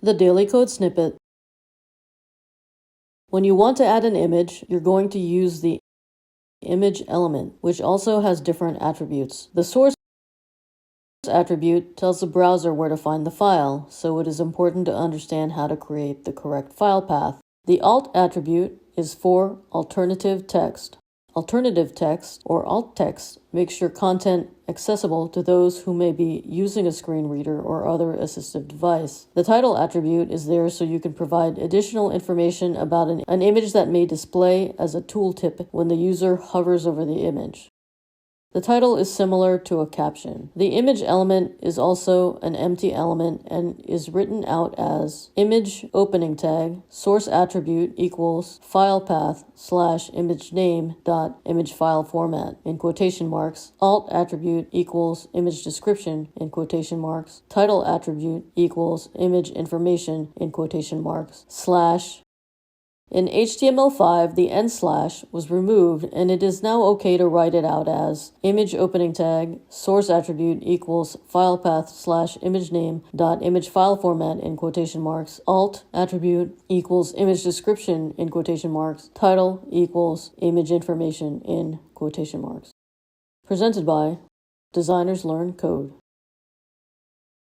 The Daily Code Snippet. When you want to add an image, you're going to use the image element, which also has different attributes. The source attribute tells the browser where to find the file, so it is important to understand how to create the correct file path. The alt attribute is for alternative text. Alternative text, or alt text, makes your content accessible to those who may be using a screen reader or other assistive device. The title attribute is there so you can provide additional information about an image that may display as a tooltip when the user hovers over the image. The title is similar to a caption. The image element is also an empty element and is written out as image opening tag source attribute equals file path / image name dot image file format in quotation marks, alt attribute equals image description in quotation marks, title attribute equals image information in quotation marks / In HTML5, the end / was removed, and it is now okay to write it out as image opening tag source attribute equals file path / image name dot image file format in quotation marks, alt attribute equals image description in quotation marks, title equals image information in quotation marks. Presented by Designers Learn Code.